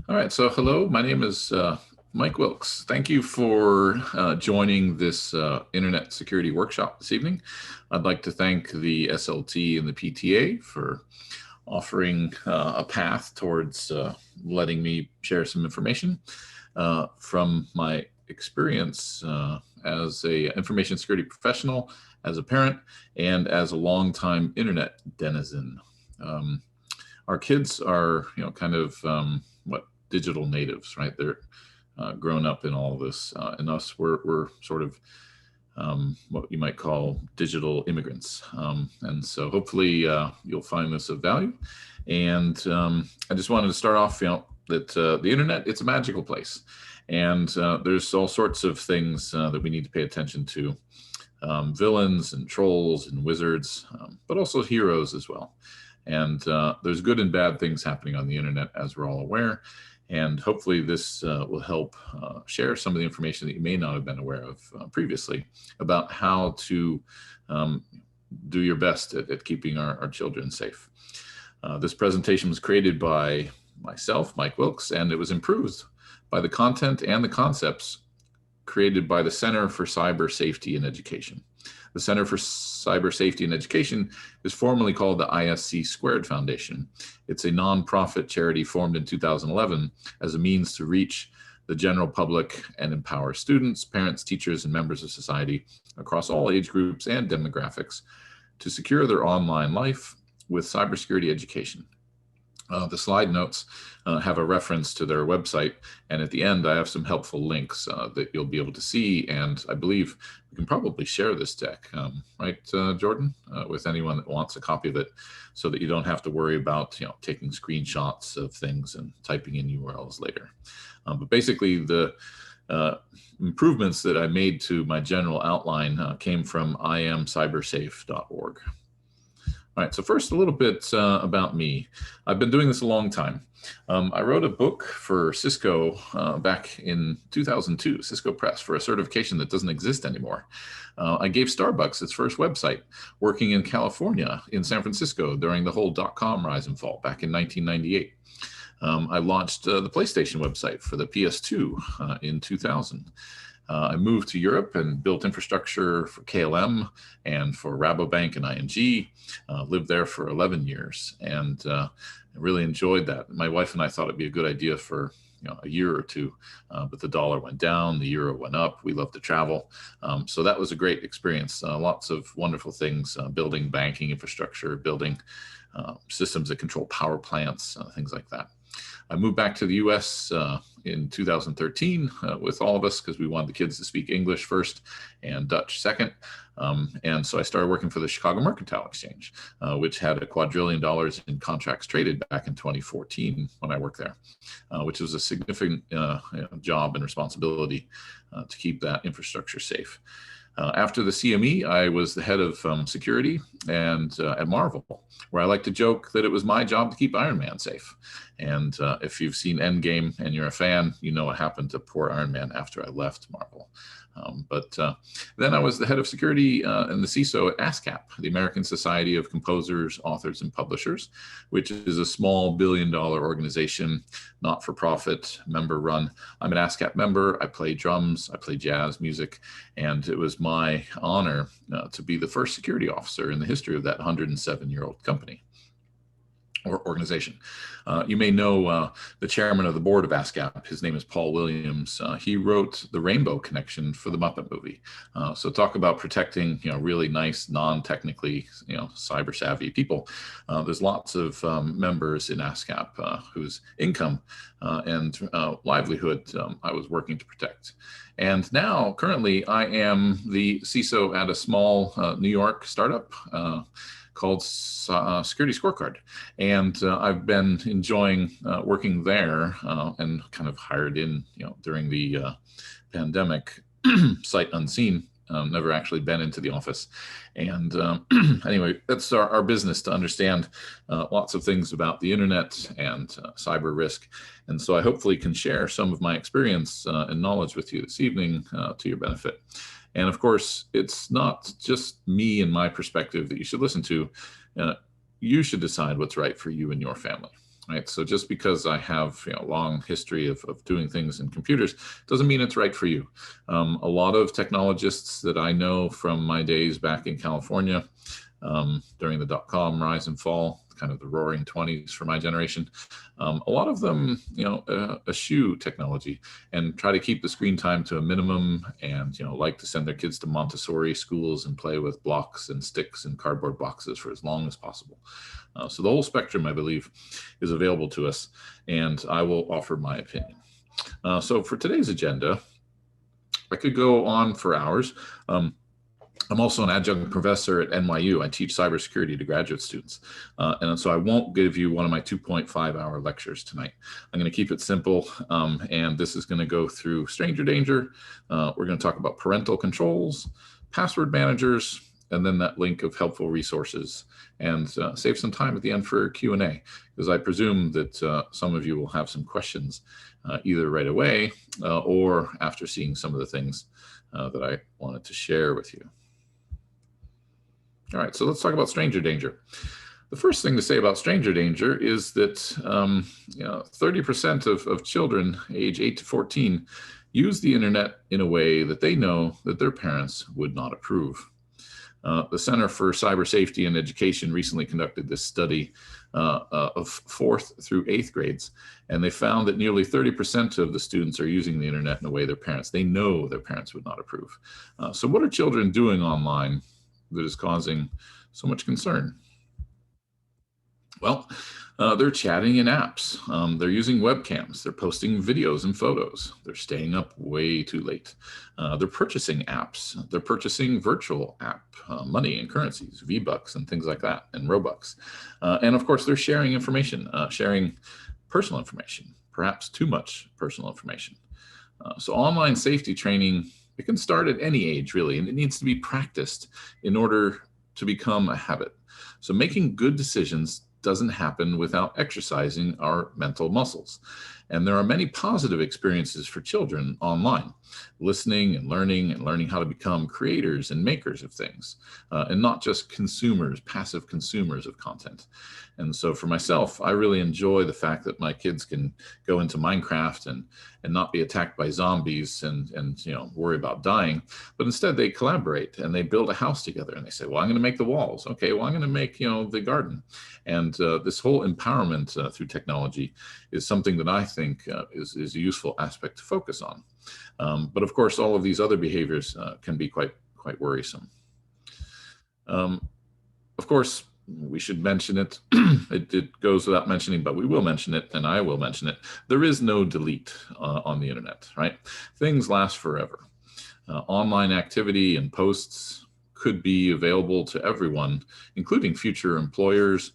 All right, so hello, my name is Mike Wilkes. Thank you for joining this Internet Security Workshop this evening. I'd like to thank the SLT and the PTA for offering a path towards letting me share some information from my experience as a information security professional, as a parent, and as a longtime Internet denizen. Our kids are, kind of digital natives, right? They're grown up in all of this, and us, we're sort of what you might call digital immigrants. And so hopefully you'll find this of value. And I just wanted to start off, that the internet, it's a magical place. And there's all sorts of things that we need to pay attention to. Villains and trolls and wizards, but also heroes as well. And there's good and bad things happening on the internet, as we're all aware. And hopefully this will help share some of the information that you may not have been aware of previously about how to do your best at keeping our children safe. This presentation was created by myself, Mike Wilkes, and it was improved by the content and the concepts created by the Center for Cyber Safety and Education. The Center for Cyber Safety and Education is formerly called the ISC Squared Foundation. It's a nonprofit charity formed in 2011 as a means to reach the general public and empower students, parents, teachers, and members of society across all age groups and demographics to secure their online life with cybersecurity education. The slide notes have a reference to their website, and at the end I have some helpful links that you'll be able to see, and I believe we can probably share this deck, right, Jordan, with anyone that wants a copy of it, so that you don't have to worry about taking screenshots of things and typing in URLs later. But basically the improvements that I made to my general outline came from iamcybersafe.org. All right, so first a little bit about me. I've been doing this a long time. I wrote a book for Cisco back in 2002, Cisco Press, for a certification that doesn't exist anymore. I gave Starbucks its first website, working in California, in San Francisco, during the whole .com rise and fall back in 1998. I launched the PlayStation website for the PS2 in 2000. I moved to Europe and built infrastructure for KLM and for Rabobank and ING. Lived there for 11 years and I really enjoyed that. My wife and I thought it'd be a good idea for a year or two, but the dollar went down, the euro went up. We love to travel. So that was a great experience. Lots of wonderful things, building banking infrastructure, building systems that control power plants, things like that. I moved back to the US in 2013 with all of us because we wanted the kids to speak English first and Dutch second. And so I started working for the Chicago Mercantile Exchange, which had $2 quadrillion in contracts traded back in 2014 when I worked there, which was a significant job and responsibility to keep that infrastructure safe. After the CME, I was the head of security and at Marvel, where I like to joke that it was my job to keep Iron Man safe. And if you've seen Endgame and you're a fan, you know what happened to poor Iron Man after I left Marvel. But then I was the head of security and the CISO at ASCAP, the American Society of Composers, Authors, and Publishers, which is a small billion-dollar organization, not-for-profit, member-run. I'm an ASCAP member. I play drums. I play jazz music. And it was my honor to be the first security officer in the history of that 107-year-old company or organization. You may know the chairman of the board of ASCAP. His name is Paul Williams. He wrote the Rainbow Connection for the Muppet movie. So talk about protecting, really nice, non-technically, cyber savvy people. There's lots of members in ASCAP whose income and livelihood I was working to protect. And now, currently, I am the CISO at a small New York startup called Security Scorecard. And I've been enjoying working there and kind of hired in, during the pandemic, sight unseen, never actually been into the office. And anyway, that's our business, to understand lots of things about the internet and cyber risk. And so I hopefully can share some of my experience and knowledge with you this evening to your benefit. And of course, it's not just me and my perspective that you should listen to. You should decide what's right for you and your family. right? So just because I have a long history of doing things in computers doesn't mean it's right for you. A lot of technologists that I know from my days back in California during the dot-com rise and fall, kind of the roaring 20s for my generation, a lot of them, eschew technology and try to keep the screen time to a minimum, and like to send their kids to Montessori schools and play with blocks and sticks and cardboard boxes for as long as possible. So the whole spectrum, I believe, is available to us, and I will offer my opinion. So for today's agenda, I could go on for hours. I'm also an adjunct professor at NYU. I teach cybersecurity to graduate students. And so I won't give you one of my 2.5-hour lectures tonight. I'm going to keep it simple. And this is going to go through stranger danger. We're going to talk about parental controls, password managers, and then that link of helpful resources, and save some time at the end for Q&A, because I presume that some of you will have some questions either right away or after seeing some of the things that I wanted to share with you. All right, so let's talk about stranger danger. The first thing to say about stranger danger is that 30% of children age 8 to 14 use the internet in a way that they know that their parents would not approve. The Center for Cyber Safety and Education recently conducted this study of 4th through 8th grades, and they found that nearly 30% of the students are using the internet in a way they know their parents would not approve. So what are children doing online that is causing so much concern? Well, they're chatting in apps. They're using webcams. They're posting videos and photos. They're staying up way too late. They're purchasing apps. They're purchasing virtual app money and currencies, V-Bucks and things like that, and Robux. And of course, they're sharing information, sharing personal information, perhaps too much personal information. So online safety training, it can start at any age, really, and it needs to be practiced in order to become a habit. So making good decisions doesn't happen without exercising our mental muscles. And there are many positive experiences for children online, listening and learning how to become creators and makers of things, and not just consumers, passive consumers of content. And so for myself, I really enjoy the fact that my kids can go into Minecraft and not be attacked by zombies and worry about dying, but instead they collaborate and they build a house together, and they say, well, I'm going to make the walls. Okay, well, I'm going to make the garden. And this whole empowerment through technology is something that I think is a useful aspect to focus on. But of course, all of these other behaviors can be quite worrisome. Of course, we should mention it. It goes without mentioning, but we will mention it, and I will mention it. There is no delete on the internet, right? Things last forever. Online activity and posts could be available to everyone, including future employers,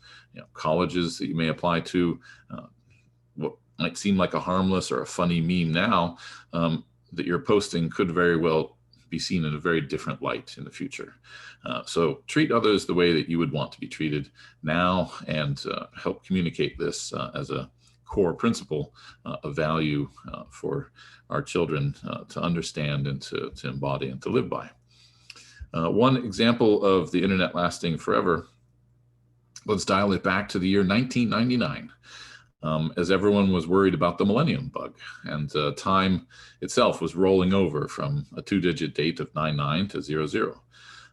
colleges that you may apply to. What might seem like a harmless or a funny meme now that you're posting could very well be seen in a very different light in the future. So treat others the way that you would want to be treated now, and help communicate this as a core principle, a value for our children to understand and to embody and to live by. One example of the internet lasting forever, let's dial it back to the year 1999. As everyone was worried about the millennium bug, and time itself was rolling over from a 2-digit date of 99 to 00.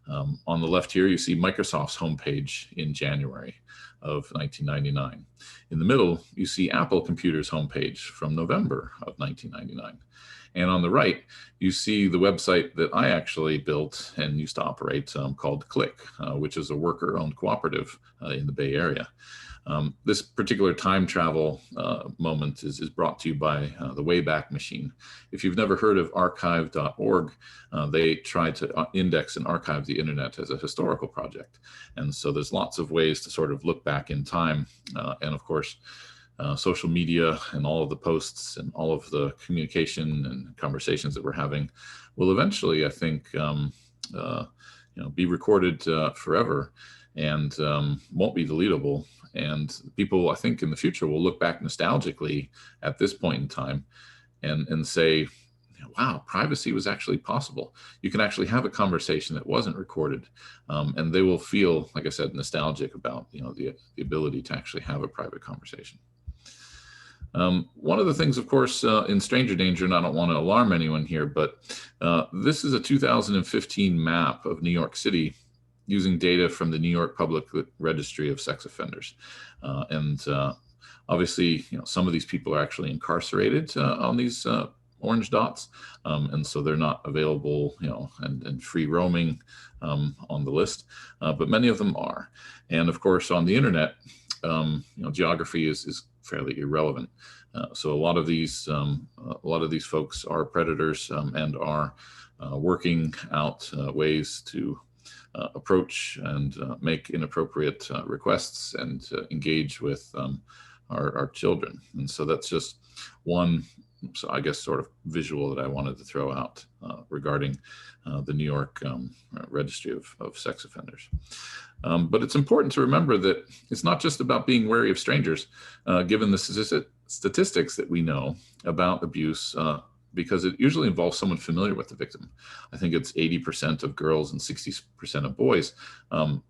On the left here, you see Microsoft's homepage in January of 1999. In the middle, you see Apple Computer's homepage from November of 1999. And on the right, you see the website that I actually built and used to operate called Click, which is a worker-owned cooperative in the Bay Area. This particular time travel moment is brought to you by the Wayback Machine. If you've never heard of archive.org, they try to index and archive the internet as a historical project. And so there's lots of ways to sort of look back in time. And of course, social media and all of the posts and all of the communication and conversations that we're having will eventually, I think, be recorded forever and won't be deletable. And people, I think, in the future will look back nostalgically at this point in time and say, wow, privacy was actually possible. You can actually have a conversation that wasn't recorded. And they will feel, like I said, nostalgic about the ability to actually have a private conversation. One of the things, of course, in stranger danger, and I don't want to alarm anyone here, but this is a 2015 map of New York City using data from the New York Public Registry of Sex Offenders. Obviously, some of these people are actually incarcerated on these orange dots, and so they're not available, and free roaming on the list, but many of them are. And of course, on the internet, geography is fairly irrelevant. So a lot of these folks are predators and are working out ways to approach and make inappropriate requests and engage with our children. And so that's just one, so I guess, sort of visual that I wanted to throw out regarding the New York Registry of Sex Offenders. But it's important to remember that it's not just about being wary of strangers, given the statistics that we know about abuse, because it usually involves someone familiar with the victim. I think it's 80% of girls and 60% of boys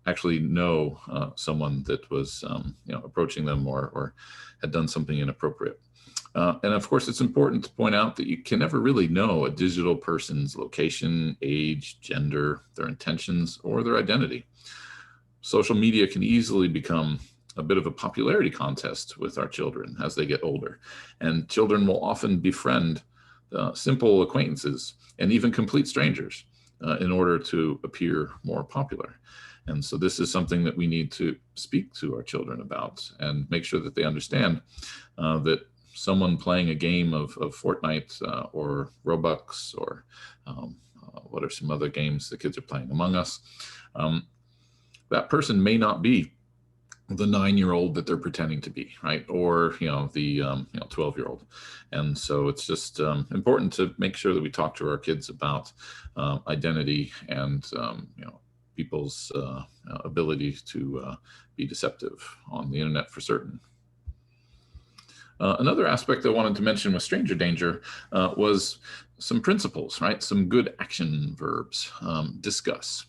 actually know someone that was approaching them or had done something inappropriate. And of course, it's important to point out that you can never really know a digital person's location, age, gender, their intentions, or their identity. Social media can easily become a bit of a popularity contest with our children as they get older. And children will often befriend simple acquaintances and even complete strangers in order to appear more popular. And so this is something that we need to speak to our children about and make sure that they understand that someone playing a game of Fortnite or Robux or what are some other games the kids are playing, Among Us, that person may not be the 9-year-old that they're pretending to be, right? Or the 12-year-old. And so it's just important to make sure that we talk to our kids about identity and people's ability to be deceptive on the internet for certain. Another aspect I wanted to mention with stranger danger was some principles, right? Some good action verbs. Discuss.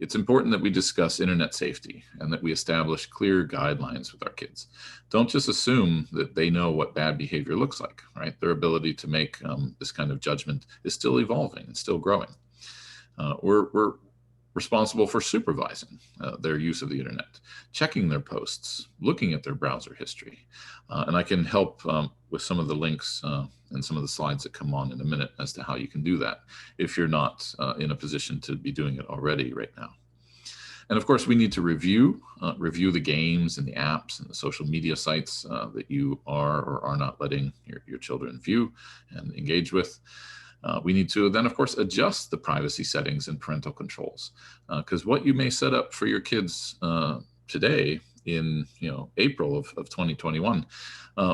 It's important that we discuss internet safety and that we establish clear guidelines with our kids. Don't just assume that they know what bad behavior looks like, right? Their ability to make this kind of judgment is still evolving and still growing. We're responsible for supervising their use of the internet, checking their posts, looking at their browser history. And I can help with some of the links and some of the slides that come on in a minute as to how you can do that if you're not in a position to be doing it already right now. And of course, we need to review the games and the apps and the social media sites that you are or are not letting your children view and engage with. We need to then, of course, adjust the privacy settings and parental controls, because what you may set up for your kids today in April of 2021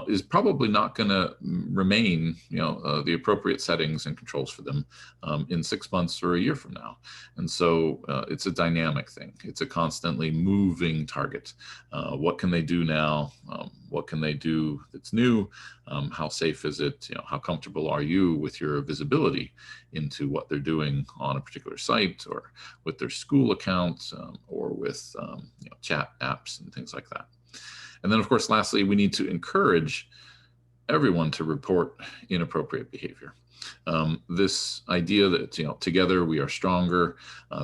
is probably not going to remain the appropriate settings and controls for them in 6 months or a year from now. And so it's a dynamic thing. It's a constantly moving target. What can they do now? What can they do that's new? How safe is it? How comfortable are you with your visibility into what they're doing on a particular site or with their school accounts or with chat apps and things like that. And then, of course, lastly, we need to encourage everyone to report inappropriate behavior. This idea that together we are stronger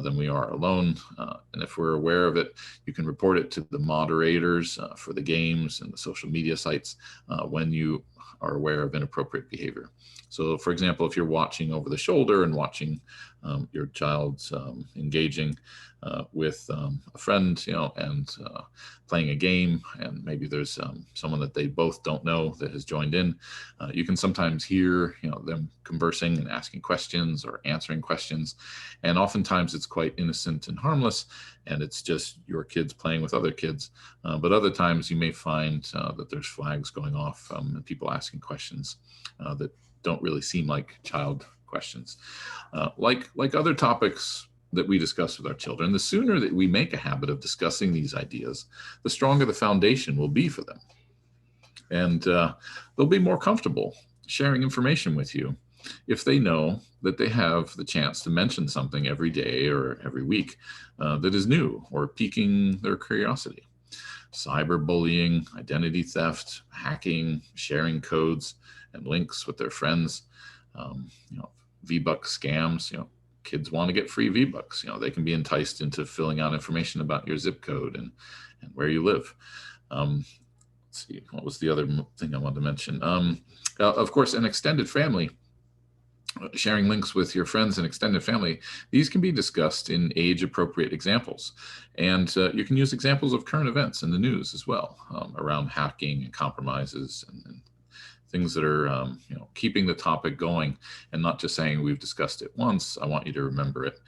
than we are alone, and if we're aware of it, you can report it to the moderators for the games and the social media sites when you are aware of inappropriate behavior. So, for example, if you're watching over the shoulder and watching your child's engaging with a friend, and playing a game, and maybe there's someone that they both don't know that has joined in, you can sometimes hear them conversing and asking questions or answering questions, and oftentimes it's quite innocent and harmless, and it's just your kids playing with other kids. But other times you may find that there's flags going off and people asking questions that don't really seem like child questions. Like other topics that we discuss with our children, the sooner that we make a habit of discussing these ideas, the stronger the foundation will be for them. And they'll be more comfortable sharing information with you if they know that they have the chance to mention something every day or every week that is new or piquing their curiosity. cyberbullying, identity theft, hacking, sharing codes and links with their friends, V-Buck scams. Kids want to get free V-Bucks. They can be enticed into filling out information about your zip code and where you live. Let's see, what was the other thing I wanted to mention? Of course, an extended family, sharing links with your friends and extended family, these can be discussed in age-appropriate examples. And you can use examples of current events in the news as well, around hacking and compromises and things that are keeping the topic going, and not just saying we've discussed it once, I want you to remember it.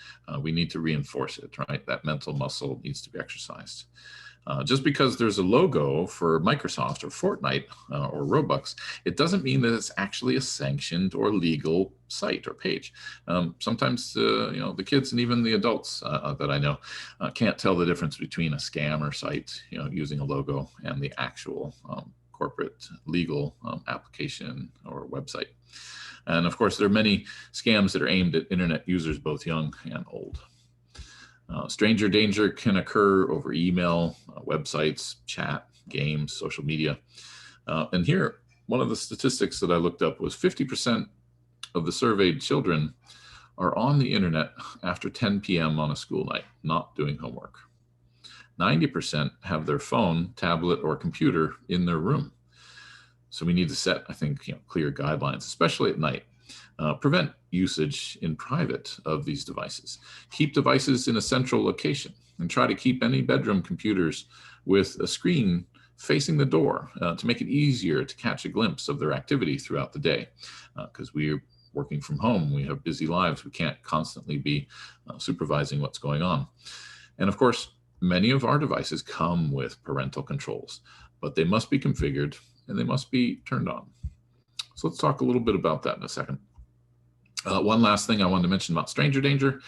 We need to reinforce it, right? That mental muscle needs to be exercised. Just because there's a logo for Microsoft or Fortnite or Robux, it doesn't mean that it's actually a sanctioned or legal site or page. Sometimes the kids and even the adults that I know can't tell the difference between a scam or site, using a logo and the actual corporate legal application or website. And of course, there are many scams that are aimed at internet users, both young and old. Stranger danger can occur over email, websites, chat, games, social media. And here, one of the statistics that I looked up was 50% of the surveyed children are on the internet after 10 p.m. on a school night, not doing homework. 90% have their phone, tablet, or computer in their room. So we need to set, I think, clear guidelines, especially at night. Prevent usage in private of these devices. Keep devices in a central location, and try to keep any bedroom computers with a screen facing the door to make it easier to catch a glimpse of their activity throughout the day. Because we're working from home, we have busy lives, we can't constantly be supervising what's going on. And of course, many of our devices come with parental controls, but they must be configured and they must be turned on. So let's talk a little bit about that in a second. One last thing I wanted to mention about stranger danger.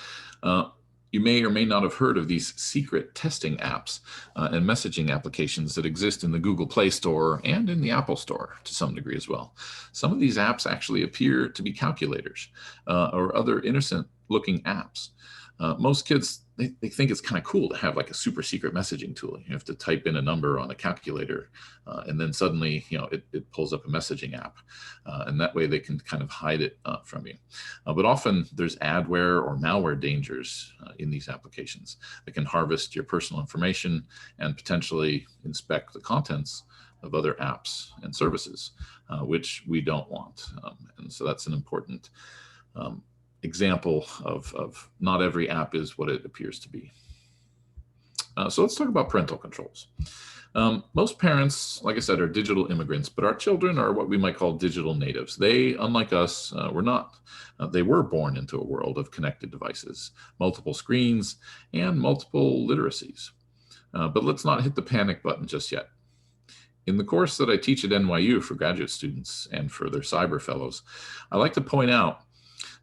You may or may not have heard of these secret testing apps and messaging applications that exist in the Google Play Store and in the Apple Store to some degree as well. Some of these apps actually appear to be calculators or other innocent looking apps. Most kids, they think it's kind of cool to have like a super secret messaging tool. You have to type in a number on a calculator and then suddenly, it pulls up a messaging app. And that way they can kind of hide it from you. But often there's adware or malware dangers in these applications that can harvest your personal information and potentially inspect the contents of other apps and services, which we don't want. And so that's an important example of not every app is what it appears to be. So let's talk about parental controls. Most parents, like I said, are digital immigrants, but our children are what we might call digital natives. They, unlike us, were not. They were born into a world of connected devices, multiple screens, and multiple literacies. But let's not hit the panic button just yet. In the course that I teach at NYU for graduate students and for their cyber fellows, I like to point out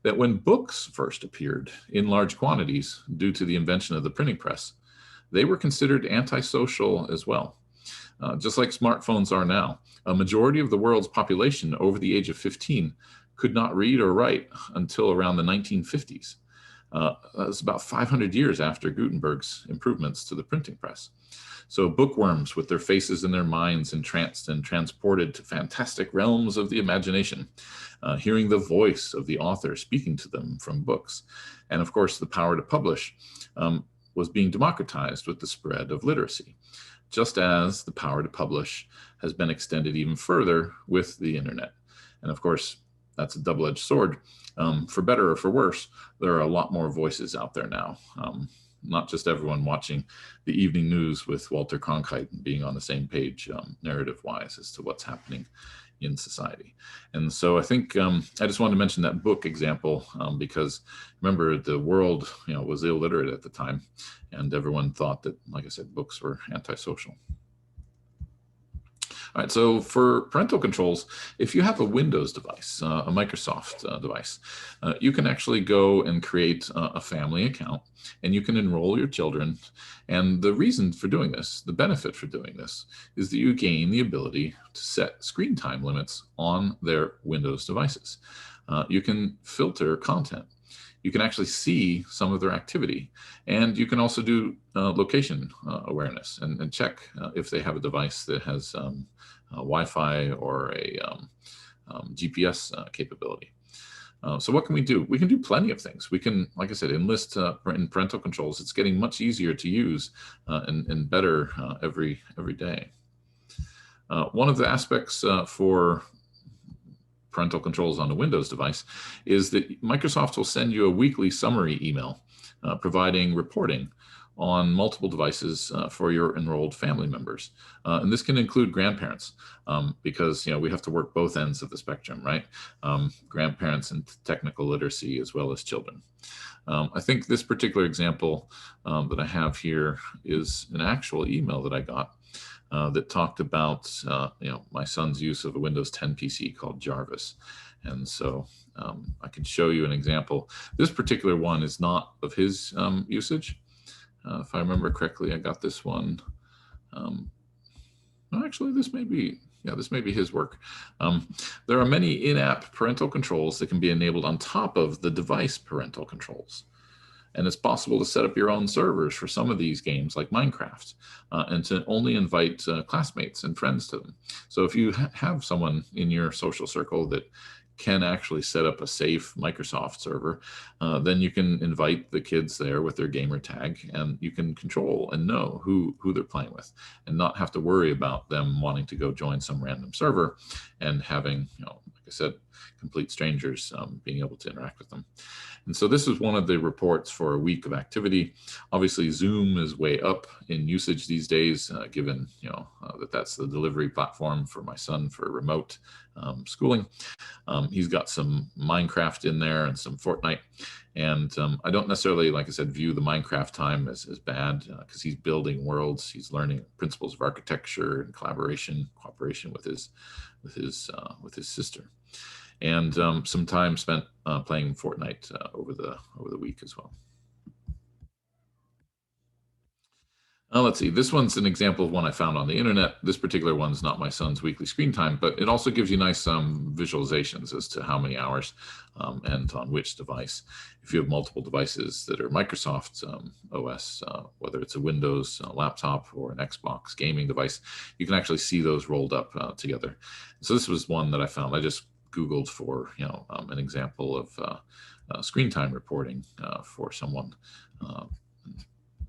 that when books first appeared in large quantities due to the invention of the printing press, they were considered antisocial as well. Just like smartphones are now, a majority of the world's population over the age of 15 could not read or write until around the 1950s. That's about 500 years after Gutenberg's improvements to the printing press. So bookworms with their faces and their minds entranced and transported to fantastic realms of the imagination, hearing the voice of the author speaking to them from books. And of course, the power to publish was being democratized with the spread of literacy, just as the power to publish has been extended even further with the internet. And of course, that's a double-edged sword. For better or for worse, there are a lot more voices out there now. Not just everyone watching the evening news with Walter Cronkite and being on the same page narrative-wise as to what's happening in society. And so I think I just wanted to mention that book example because remember, the world was illiterate at the time, and everyone thought that, like I said, books were antisocial. All right, so for parental controls, if you have a Windows device, a Microsoft device, you can actually go and create a family account, and you can enroll your children. And the reason for doing this, the benefit for doing this, is that you gain the ability to set screen time limits on their Windows devices. You can filter content. you can actually see some of their activity. And you can also do location awareness and check if they have a device that has Wi-Fi or a GPS capability. So what can we do? We can do plenty of things. We can, like I said, enlist in parental controls. It's getting much easier to use and better every day. One of the aspects for parental controls on a Windows device is that Microsoft will send you a weekly summary email providing reporting on multiple devices for your enrolled family members. And this can include grandparents because we have to work both ends of the spectrum, right? Grandparents and technical literacy as well as children. I think this particular example that I have here is an actual email that I got that talked about my son's use of a Windows 10 PC called Jarvis. And so I can show you an example. This particular one is not of his usage. If I remember correctly, I got this one. Actually, this may be his work. There are many in-app parental controls that can be enabled on top of the device parental controls. And it's possible to set up your own servers for some of these games like Minecraft and to only invite classmates and friends to them. So if you have someone in your social circle that can actually set up a safe Microsoft server, then you can invite the kids there with their gamer tag, and you can control and know who they're playing with and not have to worry about them wanting to go join some random server and having, like I said, complete strangers being able to interact with them. And so this is one of the reports for a week of activity. Obviously, Zoom is way up in usage these days, given that's the delivery platform for my son for remote schooling. He's got some Minecraft in there and some Fortnite. And I don't necessarily, like I said, view the Minecraft time as bad because he's building worlds. He's learning principles of architecture and cooperation with his sister. And some time spent playing Fortnite over the week as well. Let's see, this one's an example of one I found on the internet. This particular one's not my son's weekly screen time, but it also gives you nice visualizations as to how many hours and on which device. If you have multiple devices that are Microsoft OS, whether it's a Windows laptop or an Xbox gaming device, you can actually see those rolled up together. So this was one that I found. I just Googled for an example of screen time reporting for someone.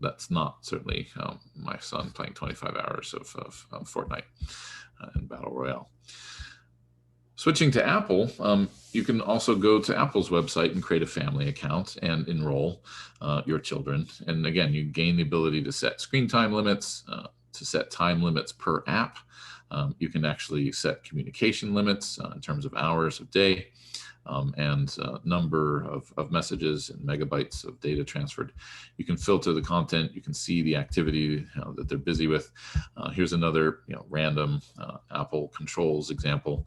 That's not certainly my son playing 25 hours of Fortnite and Battle Royale. Switching to Apple, you can also go to Apple's website and create a family account and enroll your children. And again, you gain the ability to set screen time limits, to set time limits per app. You can actually set communication limits in terms of hours of day and number of messages and megabytes of data transferred. You can filter the content. You can see the activity that they're busy with. Here's another random Apple controls example.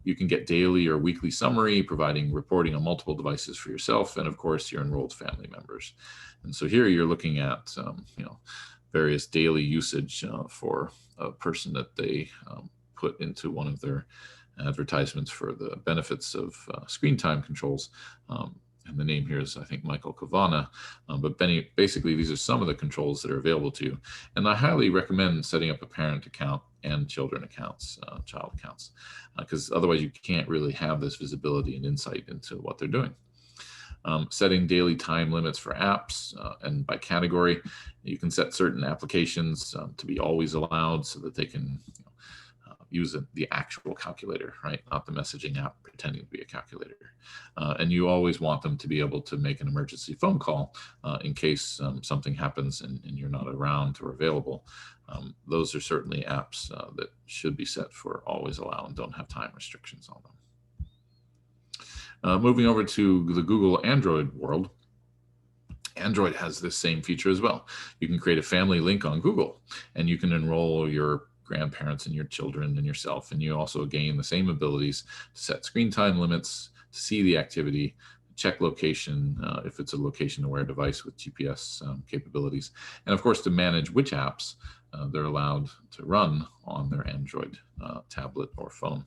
You can get daily or weekly summary, providing reporting on multiple devices for yourself and, of course, your enrolled family members. And so here you're looking at various daily usage for a person that they put into one of their advertisements for the benefits of screen time controls. And the name here is, I think, Michael Kavana. But basically, these are some of the controls that are available to you. And I highly recommend setting up a parent account and children accounts, child accounts, because otherwise you can't really have this visibility and insight into what they're doing. Setting daily time limits for apps and by category. You can set certain applications to be always allowed so that they can use the actual calculator, right? Not the messaging app pretending to be a calculator. And you always want them to be able to make an emergency phone call in case something happens and you're not around or available. Those are certainly apps that should be set for always allow and don't have time restrictions on them. Moving over to the Google Android world, Android has this same feature as well. You can create a family link on Google, and you can enroll your grandparents and your children and yourself, and you also gain the same abilities to set screen time limits, to see the activity, check location if it's a location-aware device with GPS capabilities, and of course to manage which apps they're allowed to run on their Android tablet or phone.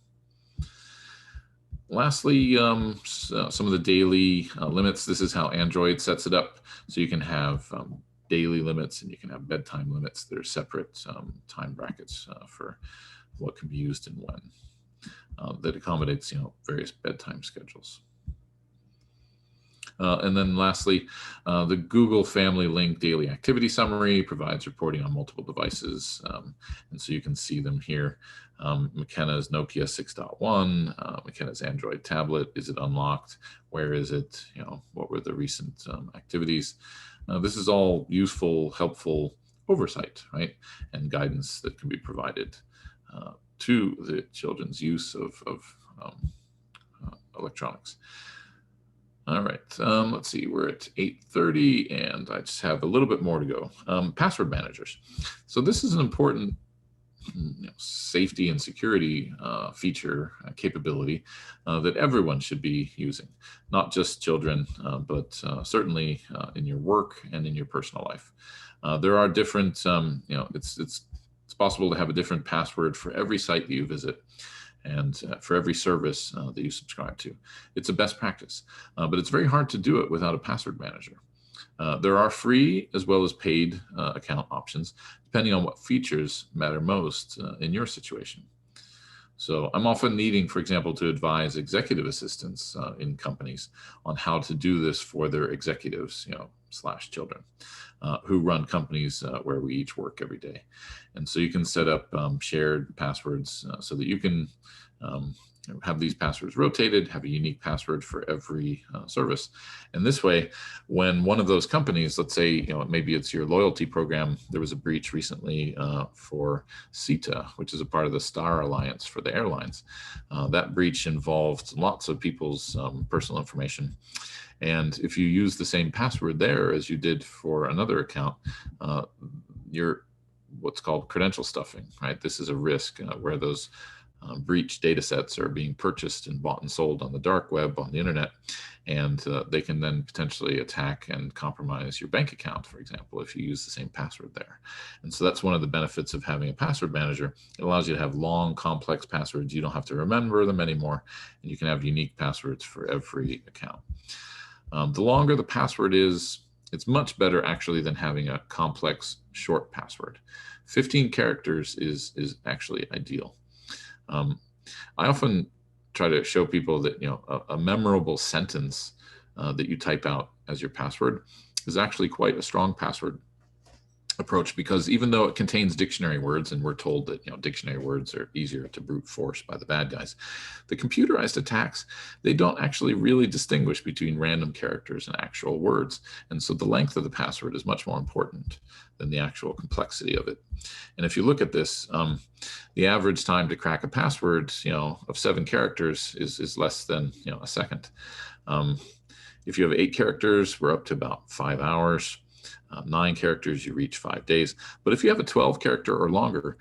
Lastly, some of the daily limits. This is how Android sets it up. So you can have daily limits and you can have bedtime limits. There's separate time brackets for what can be used and when that accommodates, various bedtime schedules. And then lastly, the Google Family Link Daily Activity Summary provides reporting on multiple devices. And so you can see them here. McKenna's Nokia 6.1, McKenna's Android tablet. Is it unlocked? Where is it? What were the recent activities? This is all useful, helpful oversight, right? And guidance that can be provided to the children's use of electronics. All right, let's see, we're at 8:30 and I just have a little bit more to go. Password managers. So this is an important safety and security feature capability that everyone should be using, not just children, but certainly in your work and in your personal life. There are different, it's possible to have a different password for every site that you visit and for every service that you subscribe to. It's a best practice, but it's very hard to do it without a password manager. There are free as well as paid account options, depending on what features matter most in your situation. So I'm often needing, for example, to advise executive assistants in companies on how to do this for their executives, / children who run companies where we each work every day. And so you can set up shared passwords so that you can have these passwords rotated, have a unique password for every service. And this way, when one of those companies, let's say, maybe it's your loyalty program, there was a breach recently for CETA, which is a part of the STAR Alliance for the airlines. That breach involved lots of people's personal information. And if you use the same password there as you did for another account, you're what's called credential stuffing, right? This is a risk where those breach data sets are being purchased and bought and sold on the dark web, on the internet, and they can then potentially attack and compromise your bank account, for example, if you use the same password there. And so that's one of the benefits of having a password manager. It allows you to have long, complex passwords. You don't have to remember them anymore, and you can have unique passwords for every account. The longer the password is, it's much better actually than having a complex short password. 15 characters is actually ideal. I often try to show people that a memorable sentence that you type out as your password is actually quite a strong password approach, because even though it contains dictionary words, and we're told that dictionary words are easier to brute force by the bad guys, the computerized attacks, they don't actually really distinguish between random characters and actual words. And so the length of the password is much more important than the actual complexity of it. And if you look at this, the average time to crack a password of 7 characters is less than a second. If you have 8 characters, we're up to about 5 hours. 9 characters, you reach 5 days. But if you have a 12 character or longer,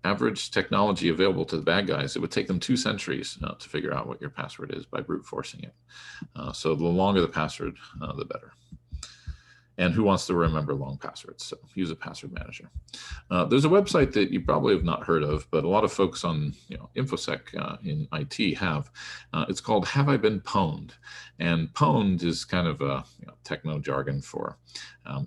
average technology available to the bad guys, it would take them 2 centuries to figure out what your password is by brute forcing it. So the longer the password, the better. And who wants to remember long passwords? So use a password manager. There's a website that you probably have not heard of, but a lot of folks on InfoSec in IT have. It's called Have I Been Pwned? And pwned is kind of a techno jargon for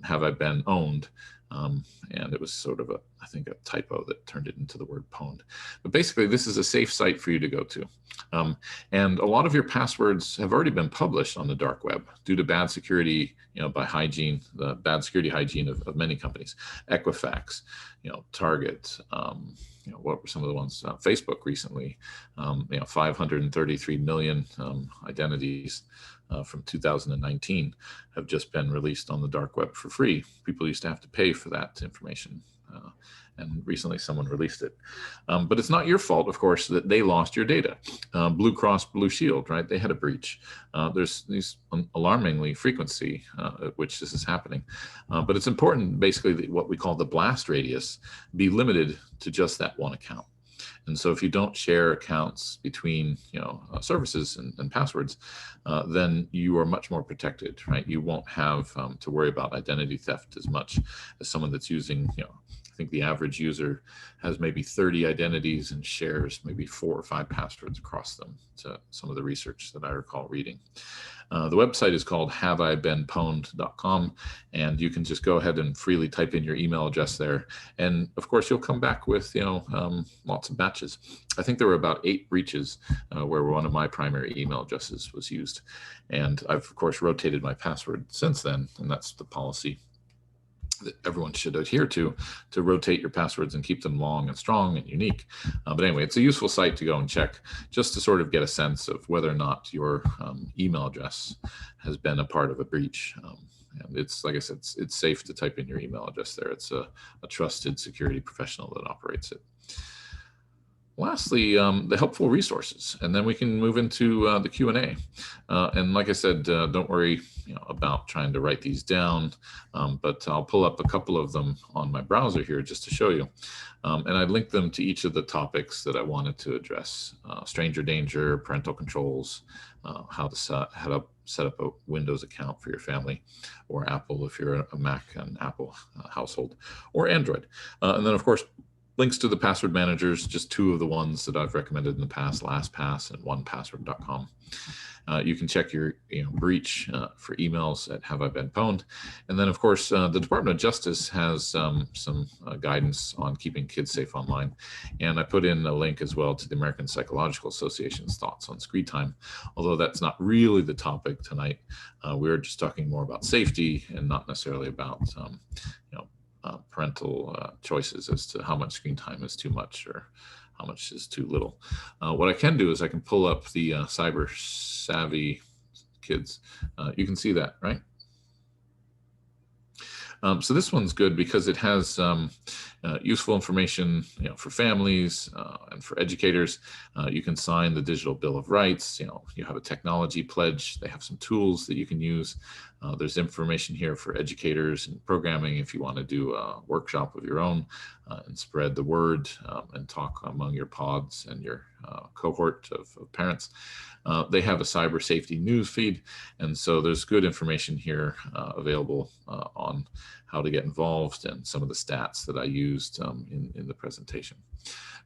have I been owned? And it was sort of I think a typo that turned it into the word pwned. But basically, this is a safe site for you to go to. And a lot of your passwords have already been published on the dark web due to bad security, by hygiene, the bad security hygiene of many companies. Equifax, Target, what were some of the ones? Facebook recently, 533 million identities from 2019 have just been released on the dark web for free. People used to have to pay for that information. And recently someone released it. But it's not your fault, of course, that they lost your data. Blue Cross Blue Shield, right? They had a breach. There's these alarmingly frequency at which this is happening. But it's important, basically, that what we call the blast radius be limited to just that one account. And so if you don't share accounts between services and passwords, then you are much more protected, right? You won't have to worry about identity theft as much as someone that's using I think the average user has maybe 30 identities and shares maybe 4 or 5 passwords across them, to some of the research that I recall reading. The website is called haveibeenpwned.com, and you can just go ahead and freely type in your email address there. And of course, you'll come back with lots of batches. I think there were about 8 breaches where one of my primary email addresses was used. And I've, of course, rotated my password since then, and that's the policy that everyone should adhere to rotate your passwords and keep them long and strong and unique. But anyway, it's a useful site to go and check, just to sort of get a sense of whether or not your email address has been a part of a breach. And it's, like I said, it's safe to type in your email address there. It's a trusted security professional that operates it. Lastly, the helpful resources, and then we can move into the Q&A. And like I said, don't worry about trying to write these down, but I'll pull up a couple of them on my browser here just to show you. And I linked them to each of the topics that I wanted to address: stranger danger, parental controls, how to set up a Windows account for your family, or Apple if you're a Mac and Apple household, or Android. And then, of course, links to the password managers, just 2 of the ones that I've recommended in the past: LastPass and OnePassword.com. You can check your breach for emails at Have I Been Pwned. And then, of course, the Department of Justice has some guidance on keeping kids safe online. And I put in a link as well to the American Psychological Association's thoughts on screen time, although that's not really the topic tonight. We're just talking more about safety and not necessarily about parental choices as to how much screen time is too much or how much is too little. What I can do is I can pull up the cyber savvy kids. You can see that, right? So this one's good because it has useful information, for families and for educators. You can sign the Digital Bill of Rights. You have a technology pledge. They have some tools that you can use. There's information here for educators and programming if you want to do a workshop of your own and spread the word and talk among your pods and your cohort of parents. They have a cyber safety news feed, and so there's good information here available on how to get involved and some of the stats that I used in the presentation.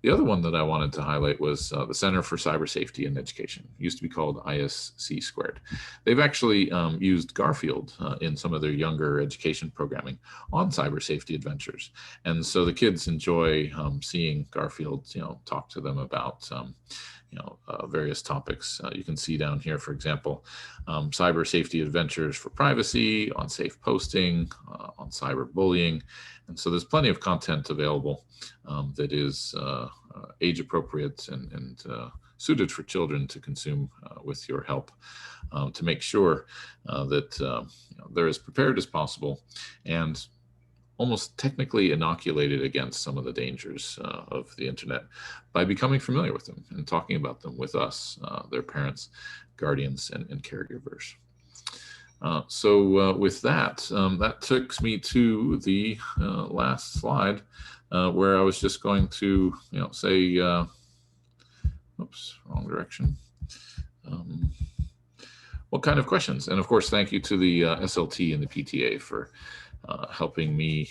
The other one that I wanted to highlight was the Center for Cyber Safety and Education. It used to be called ISC Squared. They've actually used Garfield in some of their younger education programming on cyber safety adventures. And so the kids enjoy seeing Garfield, talk to them about various topics. You can see down here, for example, cyber safety adventures for privacy, on safe posting, on cyber bullying. And so there's plenty of content available that is age appropriate and suited for children to consume with your help to make sure that they're as prepared as possible and almost technically inoculated against some of the dangers of the internet by becoming familiar with them and talking about them with us, their parents, guardians, and caregivers. So with that, that takes me to the last slide where I was just going to say, oops, wrong direction. What kind of questions? And of course, thank you to the SLT and the PTA for helping me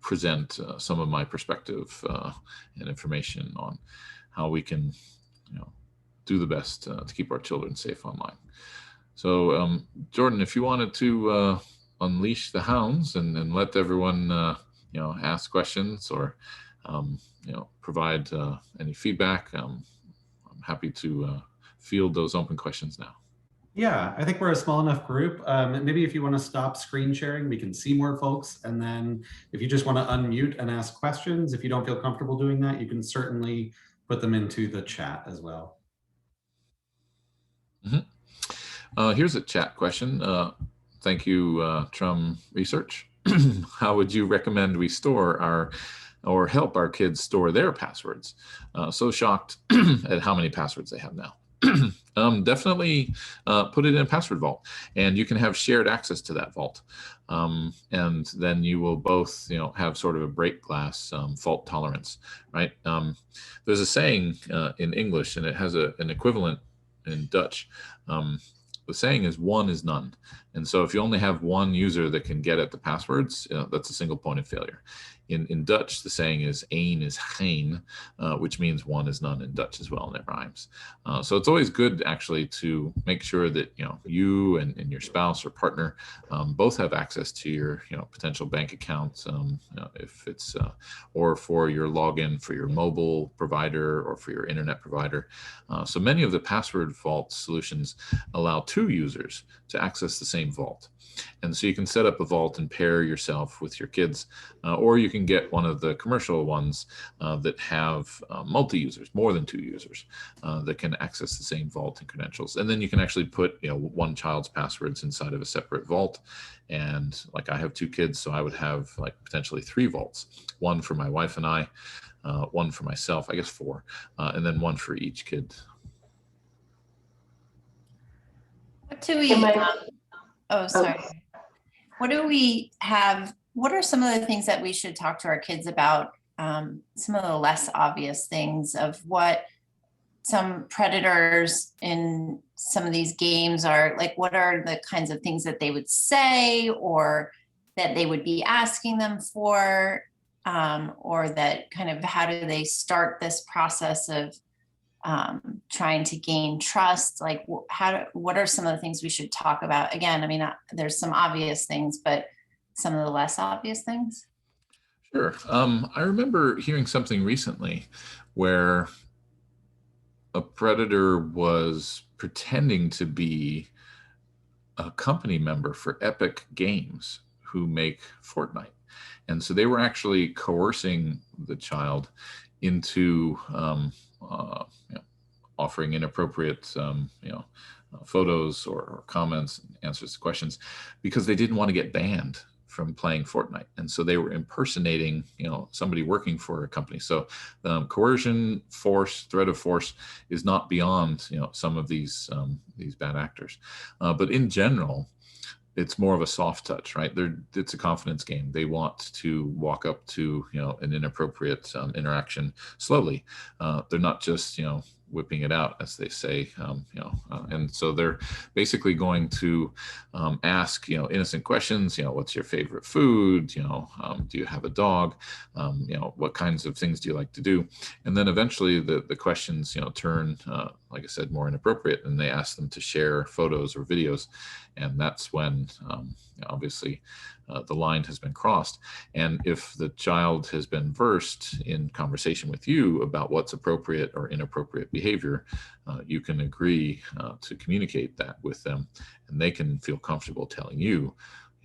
present some of my perspective and information on how we can do the best to keep our children safe online. So Jordan, if you wanted to unleash the hounds and let everyone ask questions or provide any feedback, I'm happy to field those open questions now. Yeah, I think we're a small enough group. Maybe if you want to stop screen sharing, we can see more folks. And then if you just want to unmute and ask questions, if you don't feel comfortable doing that, you can certainly put them into the chat as well. Here's a chat question. Thank you, Trum Research. How would you recommend we store or help our kids store their passwords? So shocked at how many passwords they have now. Definitely put it in a password vault, and you can have shared access to that vault. And then you will both, have sort of a break glass fault tolerance, right? There's a saying in English, and it has an equivalent in Dutch. The saying is one is none. And so if you only have one user that can get at the passwords, that's a single point of failure. In Dutch, the saying is één is geen, which means one is none in Dutch as well, and it rhymes. So it's always good actually to make sure that you and your spouse or partner both have access to your potential bank account, if it's or for your login for your mobile provider or for your internet provider. So many of the password vault solutions allow two users to access the same vault. And so you can set up a vault and pair yourself with your kids, or you can get one of the commercial ones that have multi-users, more than two users, that can access the same vault and credentials. And then you can actually put one child's passwords inside of a separate vault. And like I have two kids, so I would have like potentially three vaults, one for my wife and I, one for myself, I guess four, and then one for each kid. What do we, oh, sorry. What do we have? What are some of the things that we should talk to our kids about? Some of the less obvious things of what some predators in some of these games are like, what are the kinds of things that they would say or that they would be asking them for, or that kind of, how do they start this process of trying to gain trust? Like what are some of the things we should talk about? Again, I mean, there's some obvious things, but some of the less obvious things. Sure. I remember hearing something recently where a predator was pretending to be a company member for Epic Games who make Fortnite. And so they were actually coercing the child into offering inappropriate photos or comments and answers to questions because they didn't want to get banned from playing Fortnite. And so they were impersonating somebody working for a company. So coercion, force, threat of force is not beyond some of these bad actors. But in general, it's more of a soft touch, right? It's a confidence game. They want to walk up to an inappropriate interaction slowly. They're not just whipping it out, as they say, and so they're basically going to ask innocent questions. What's your favorite food? Do you have a dog? What kinds of things do you like to do? And then eventually the questions turn, like I said, more inappropriate, and they ask them to share photos or videos, and that's when obviously the line has been crossed. And if the child has been versed in conversation with you about what's appropriate or inappropriate behavior, you can agree to communicate that with them, and they can feel comfortable telling you,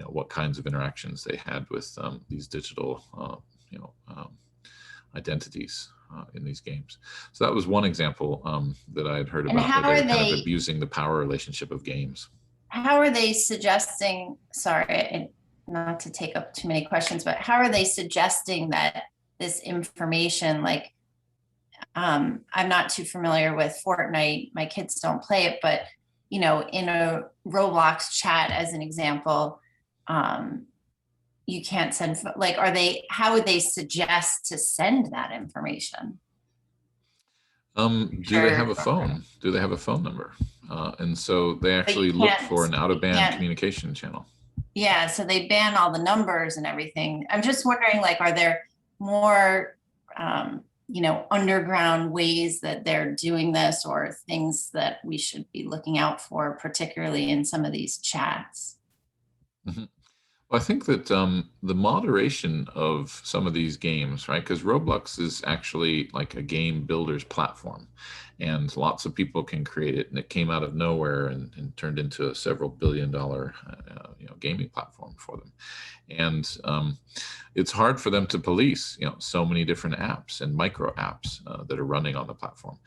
what kinds of interactions they had with these digital, identities in these games. So that was one example that I had heard about, where they were kind of abusing the power relationship of games. How are they suggesting, sorry, not to take up too many questions, but how are they suggesting that this information, like, I'm not too familiar with Fortnite, my kids don't play it, but in a Roblox chat, as an example, you can't send, like, how would they suggest to send that information? Do they have a phone? Do they have a phone number? And so they actually look for an out-of-band communication channel. Yeah, so they ban all the numbers and everything. I'm just wondering, like, are there more, underground ways that they're doing this, or things that we should be looking out for, particularly in some of these chats? Mm-hmm. Well, I think that the moderation of some of these games, right? Because Roblox is actually like a game builder's platform, and lots of people can create it. And it came out of nowhere and turned into a several billion-dollar, gaming platform for them. And it's hard for them to police, so many different apps and micro apps that are running on the platform.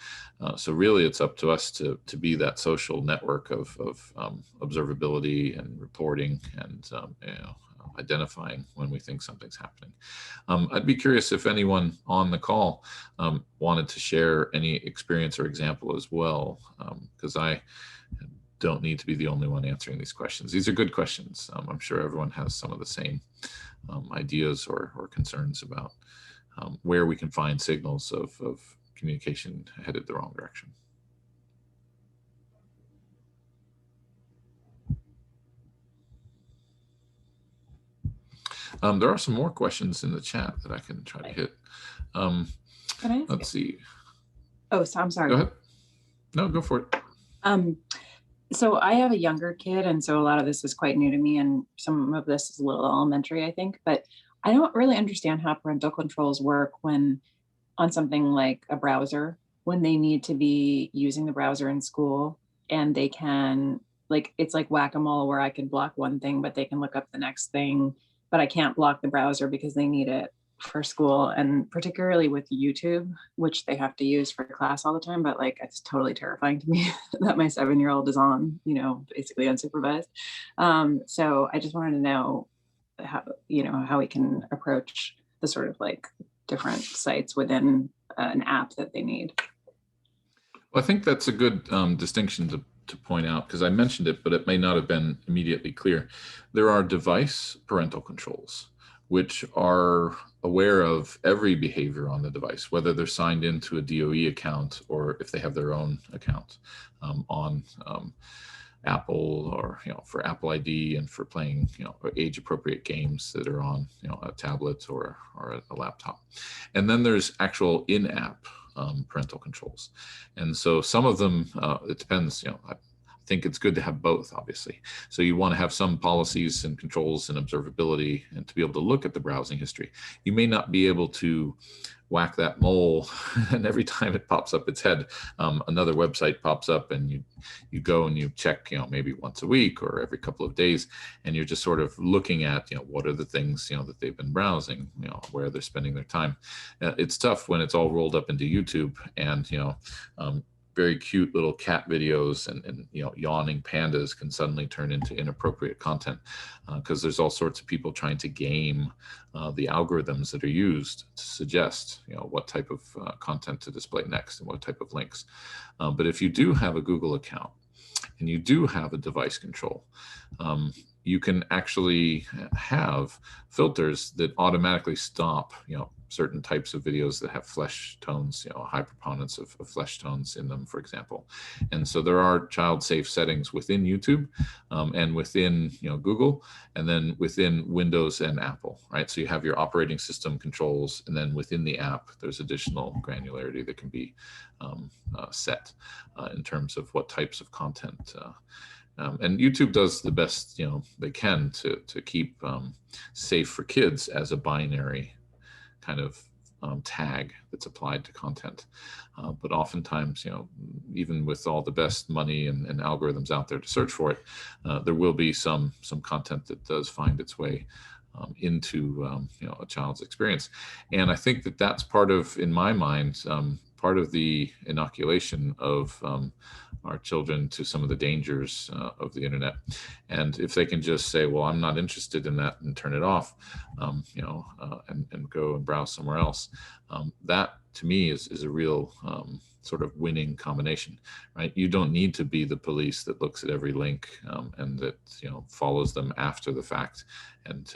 So really, it's up to us to be that social network of observability and reporting and identifying when we think something's happening. I'd be curious if anyone on the call wanted to share any experience or example as well, because I don't need to be the only one answering these questions. These are good questions. I'm sure everyone has some of the same ideas or concerns about where we can find signals of communication headed the wrong direction. There are some more questions in the chat that I can try to hit. Can I ask Let's see. Oh, so I'm sorry. Go ahead. No, go for it. So I have a younger kid, and so a lot of this is quite new to me, and some of this is a little elementary, I think, but I don't really understand how parental controls work when on something like a browser, when they need to be using the browser in school, and they can, like, it's like whack-a-mole where I can block one thing, but they can look up the next thing, but I can't block the browser because they need it for school, and particularly with YouTube, which they have to use for class all the time. But like, it's totally terrifying to me that my 7-year-old is on, basically unsupervised. So I just wanted to know how we can approach the sort of like different sites within an app that they need. Well, I think that's a good distinction to point out, because I mentioned it, but it may not have been immediately clear. There are device parental controls, which are aware of every behavior on the device, whether they're signed into a DOE account or if they have their own account on Apple, or for Apple ID and for playing age-appropriate games that are on a tablet or a laptop. And then there's actual in-app parental controls, and so some of them it depends. I think it's good to have both, obviously. So you want to have some policies and controls and observability, and to be able to look at the browsing history. You may not be able to whack that mole and every time it pops up its head, another website pops up, and you go and you check maybe once a week or every couple of days, and you're just sort of looking at what are the things that they've been browsing, where they're spending their time. It's tough when it's all rolled up into YouTube, and very cute little cat videos and yawning pandas can suddenly turn into inappropriate content, because there's all sorts of people trying to game the algorithms that are used to suggest what type of content to display next and what type of links. But if you do have a Google account and you do have a device control, you can actually have filters that automatically stop certain types of videos that have flesh tones, high preponderance of flesh tones in them, for example. And so there are child safe settings within YouTube and within Google, and then within Windows and Apple, right? So you have your operating system controls, and then within the app, there's additional granularity that can be set in terms of what types of content. And YouTube does the best they can to keep safe for kids as a binary kind of tag that's applied to content. But oftentimes, even with all the best money and algorithms out there to search for it, there will be some content that does find its way into a child's experience. And I think that that's part of, in my mind, part of the inoculation of our children to some of the dangers of the internet. And if they can just say, well, I'm not interested in that, and turn it off, and go and browse somewhere else, that to me is a real sort of winning combination, right? You don't need to be the police that looks at every link and that follows them after the fact and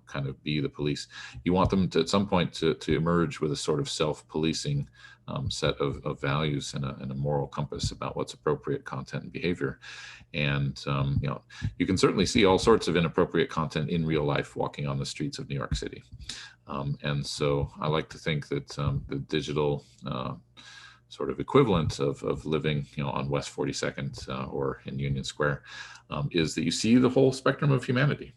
kind of be the police. You want them to at some point to emerge with a sort of self-policing set of values and a moral compass about what's appropriate content and behavior. And you can certainly see all sorts of inappropriate content in real life walking on the streets of New York City. And so I like to think that the digital sort of equivalent of living on West 42nd or in Union Square is that you see the whole spectrum of humanity.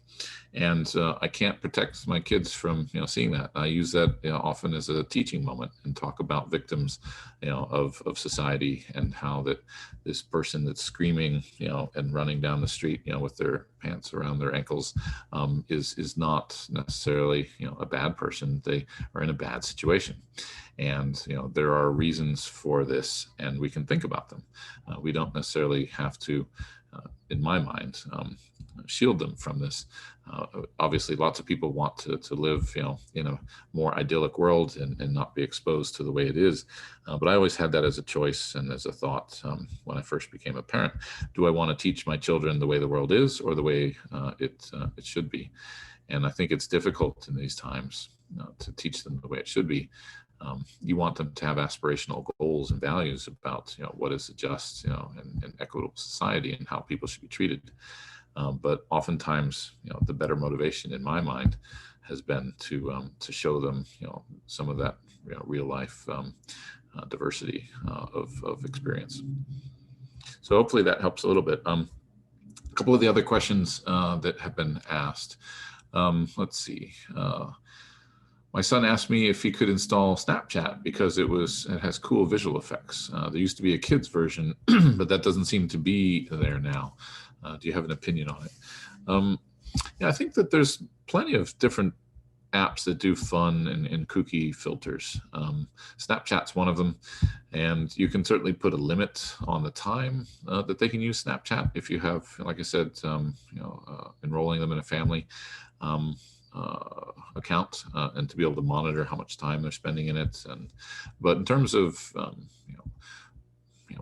And I can't protect my kids from seeing that. I use that often as a teaching moment and talk about victims of society, and how that this person that's screaming and running down the street with their pants around their ankles is not necessarily a bad person. They are in a bad situation. And there are reasons for this, and we can think about them. We don't necessarily have to, in my mind, shield them from this. Obviously, lots of people want to live, in a more idyllic world and not be exposed to the way it is. But I always had that as a choice and as a thought when I first became a parent. Do I want to teach my children the way the world is, or the way it should be? And I think it's difficult in these times to teach them the way it should be. You want them to have aspirational goals and values about what is a just and equitable society and how people should be treated. But oftentimes the better motivation in my mind has been to show them, some of that real life diversity of experience. So hopefully that helps a little bit. A couple of the other questions that have been asked. Let's see. My son asked me if he could install Snapchat because it has cool visual effects. There used to be a kids version, but that doesn't seem to be there now. Do you have an opinion on it? Yeah, I think that there's plenty of different apps that do fun and kooky filters. Snapchat's one of them, and you can certainly put a limit on the time that they can use Snapchat if you have, like I said, enrolling them in a family account, and to be able to monitor how much time they're spending in it. But in terms of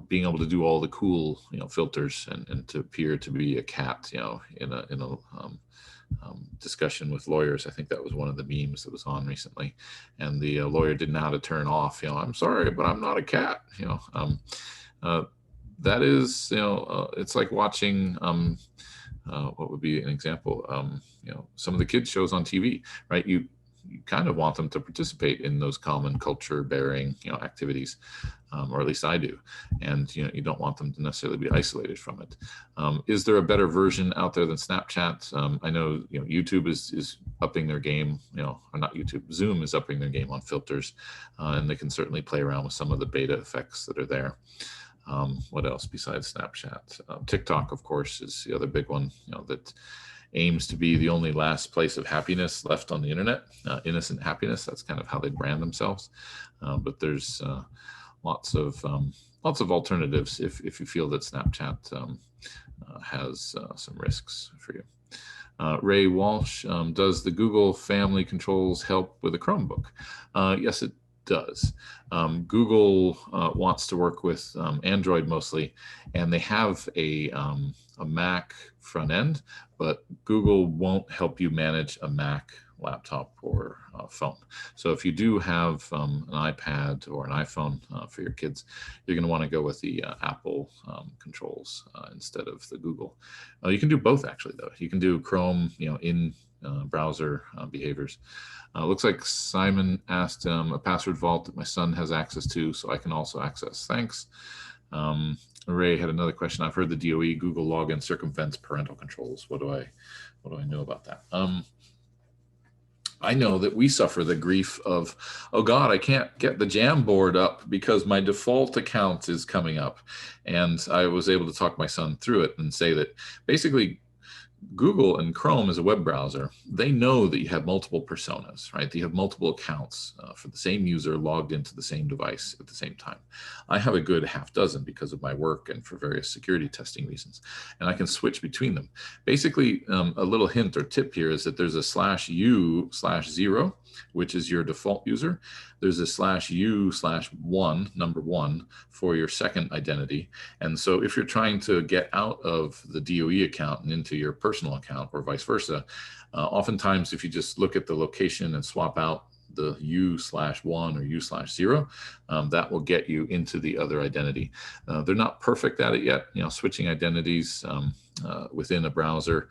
being able to do all the cool filters and to appear to be a cat, in a discussion with lawyers. I think that was one of the memes that was on recently, and the lawyer didn't know how to turn off, I'm sorry, but I'm not a cat. That is, it's like watching, what would be an example? Some of the kids shows on TV, right? You kind of want them to participate in those common culture bearing, activities, or at least I do. And, you don't want them to necessarily be isolated from it. Is there a better version out there than Snapchat? I know, YouTube is upping their game, or not YouTube, Zoom is upping their game on filters, and they can certainly play around with some of the beta effects that are there. What else besides Snapchat? TikTok, of course, is the other big one, that aims to be the only last place of happiness left on the internet, innocent happiness. That's kind of how they brand themselves. But there's lots of alternatives if you feel that Snapchat has some risks for you. Ray Walsh, does the Google Family Controls help with a Chromebook? Yes, it does. Google wants to work with Android mostly, and they have a Mac front end, but Google won't help you manage a Mac laptop or phone. So if you do have an iPad or an iPhone for your kids, you're going to want to go with the Apple controls instead of the Google. You can do both actually, though. You can do Chrome, in browser behaviors. Looks like Simon asked a password vault that my son has access to, so I can also access. Thanks. Ray had another question. I've heard the DOE Google login circumvents parental controls. What do I know about that? I know that we suffer the grief of, oh God, I can't get the Jamboard up because my default account is coming up. And I was able to talk my son through it and say that basically Google and Chrome as a web browser, they know that you have multiple personas, right? That you have multiple accounts for the same user logged into the same device at the same time. I have a good half dozen because of my work and for various security testing reasons, and I can switch between them. Basically, a little hint or tip here is that there's a /u/0, which is your default user. There's a /u/1, number 1, for your second identity. And so if you're trying to get out of the DOE account and into your personal account or vice versa, oftentimes if you just look at the location and swap out the u/1 or u/0, that will get you into the other identity. They're not perfect at it yet, switching identities within a browser.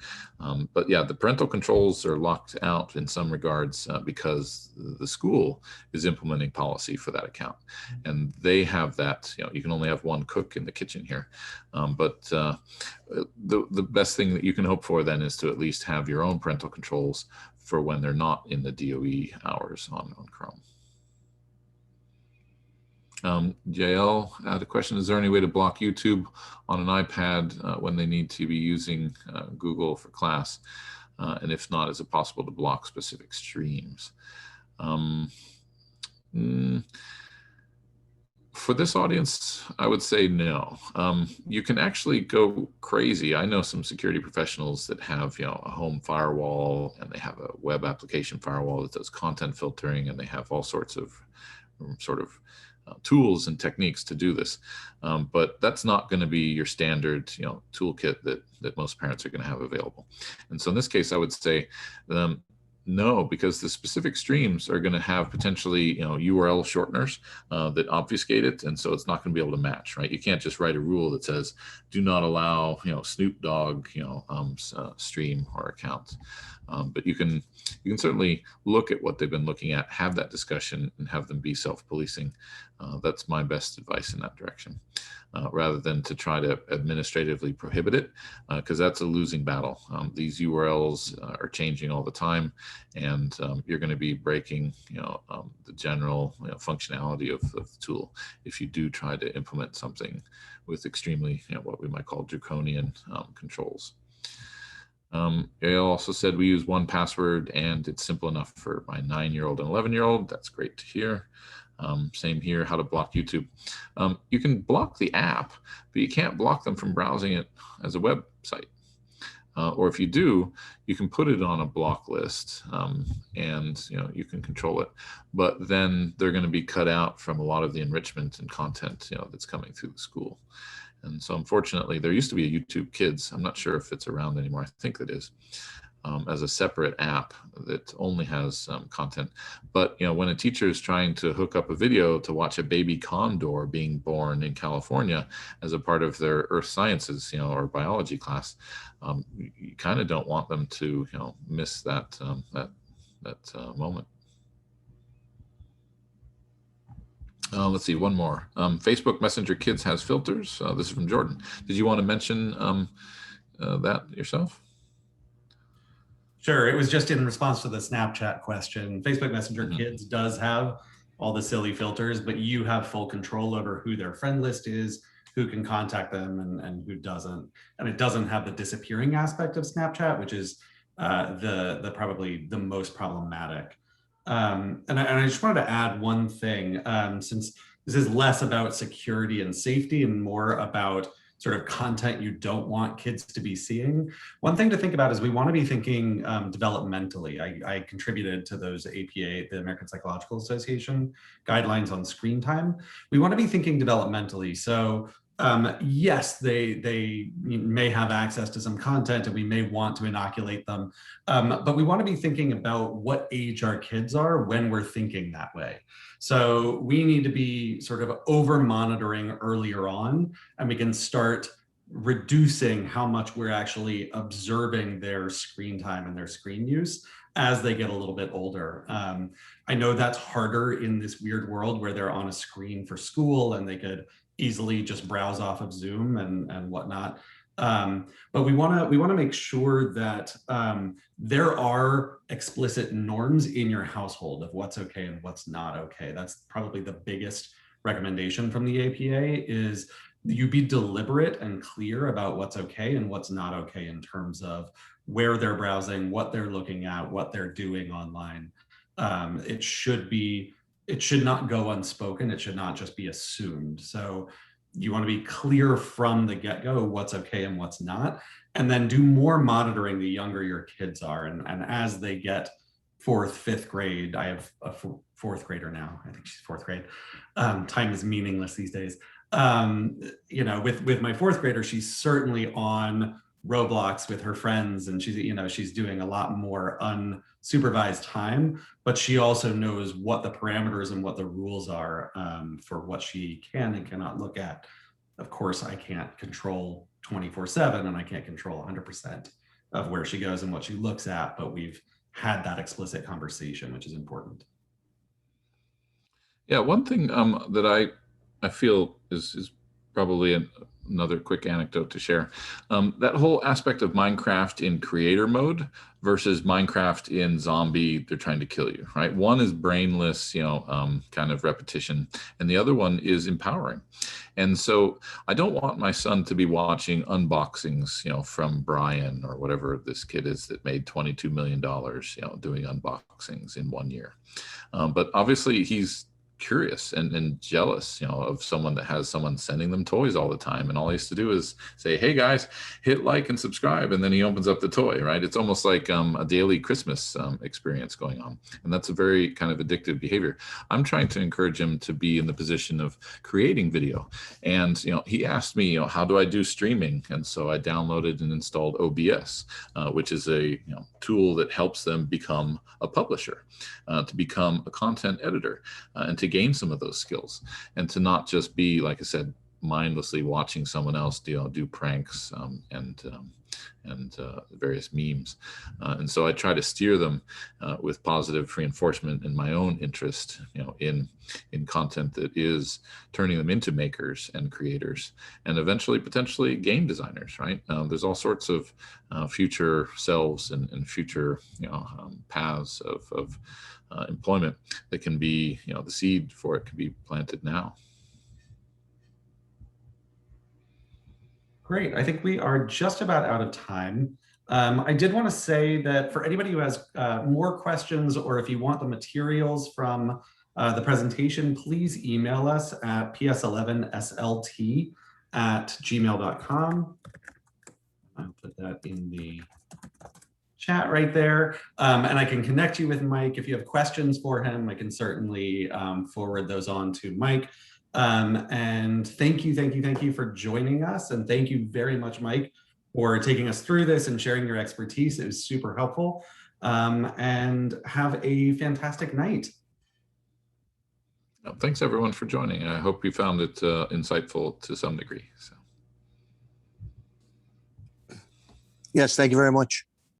But yeah, the parental controls are locked out in some regards because the school is implementing policy for that account. And they have that, you can only have one cook in the kitchen here. But the best thing that you can hope for then is to at least have your own parental controls for when they're not in the DOE hours on Chrome. JL had a question, is there any way to block YouTube on an iPad when they need to be using Google for class? And if not, is it possible to block specific streams? For this audience, I would say no. You can actually go crazy. I know some security professionals that have, a home firewall, and they have a web application firewall that does content filtering, and they have all sorts of tools and techniques to do this. But that's not going to be your standard, toolkit that most parents are going to have available. And so in this case, I would say no, because the specific streams are going to have potentially, URL shorteners that obfuscate it, and so it's not going to be able to match, right? You can't just write a rule that says do not allow, Snoop Dogg, stream or account. But you can certainly look at what they've been looking at, have that discussion, and have them be self-policing. That's my best advice in that direction, rather than to try to administratively prohibit it, because that's a losing battle. These URLs are changing all the time, and you're going to be breaking, the general functionality of the tool if you do try to implement something with extremely, what we might call draconian controls. They also said we use 1Password and it's simple enough for my 9-year-old and 11-year-old. That's great to hear. Same here, how to block YouTube. You can block the app, but you can't block them from browsing it as a website. Or if you do, you can put it on a block list, and you can control it. But then they're going to be cut out from a lot of the enrichment and content that's coming through the school. And so unfortunately, there used to be a YouTube Kids. I'm not sure if it's around anymore. I think it is, as a separate app that only has content. But when a teacher is trying to hook up a video to watch a baby condor being born in California as a part of their earth sciences, or biology class, you kind of don't want them to, miss that moment. Let's see, one more. Facebook Messenger Kids has filters. This is from Jordan. Did you want to mention that yourself? Sure. It was just in response to the Snapchat question. Facebook Messenger Kids does have all the silly filters, but you have full control over who their friend list is, who can contact them, and who doesn't. And it doesn't have the disappearing aspect of Snapchat, which is the probably the most problematic. And I just wanted to add one thing, since this is less about security and safety and more about sort of content you don't want kids to be seeing. One thing to think about is we want to be thinking developmentally. I contributed to those APA, the American Psychological Association guidelines on screen time. We want to be thinking developmentally. So yes, they may have access to some content and we may want to inoculate them, but we want to be thinking about what age our kids are when we're thinking that way. So we need to be sort of over monitoring earlier on, and we can start reducing how much we're actually observing their screen time and their screen use as they get a little bit older. I know that's harder in this weird world where they're on a screen for school and they could easily just browse off of Zoom and whatnot. But we want to make sure that there are explicit norms in your household of what's okay and what's not okay. That's probably the biggest recommendation from the APA, is you be deliberate and clear about what's okay and what's not okay in terms of where they're browsing, what they're looking at, what they're doing online. It should not go unspoken. It should not just be assumed. So you want to be clear from the get-go what's okay and what's not, and then do more monitoring the younger your kids are. And as they get 4th, 5th grade, I have a 4th grader now. I think she's 4th grade. Time is meaningless these days. With my 4th grader, she's certainly on Roblox with her friends, and she's doing a lot more unsupervised time, but she also knows what the parameters and what the rules are for what she can and cannot look at. Of course, I can't control 24/7 and I can't control 100% of where she goes and what she looks at, but we've had that explicit conversation, which is important. Yeah, one thing that I feel is probably another quick anecdote to share. That whole aspect of Minecraft in creator mode versus Minecraft in zombie, they're trying to kill you, right? One is brainless, kind of repetition, and the other one is empowering. And so I don't want my son to be watching unboxings, from Brian or whatever this kid is that made $22 million, doing unboxings in 1 year. But obviously he's curious and jealous, of someone that has someone sending them toys all the time. And all he has to do is say, hey guys, hit like and subscribe. And then he opens up the toy, right? It's almost like a daily Christmas experience going on. And that's a very kind of addictive behavior. I'm trying to encourage him to be in the position of creating video. And, he asked me, how do I do streaming? And so I downloaded and installed OBS, which is a tool that helps them become a publisher, to become a content editor, and to gain some of those skills, and to not just be, like I said, mindlessly watching someone else do pranks and various memes. And so I try to steer them with positive reinforcement in my own interest, in content that is turning them into makers and creators, and eventually potentially game designers, right? There's all sorts of future selves and future paths of employment that can be, the seed for it can be planted now. Great. I think we are just about out of time. I did want to say that for anybody who has more questions, or if you want the materials from the presentation, please email us at ps11slt@gmail.com. I'll put that in the chat right there. And I can connect you with Mike. If you have questions for him, I can certainly forward those on to Mike. And thank you for joining us. And thank you very much, Mike, for taking us through this and sharing your expertise. It was super helpful. And have a fantastic night. Thanks everyone for joining. I hope you found it insightful to some degree. So. Yes, thank you very much.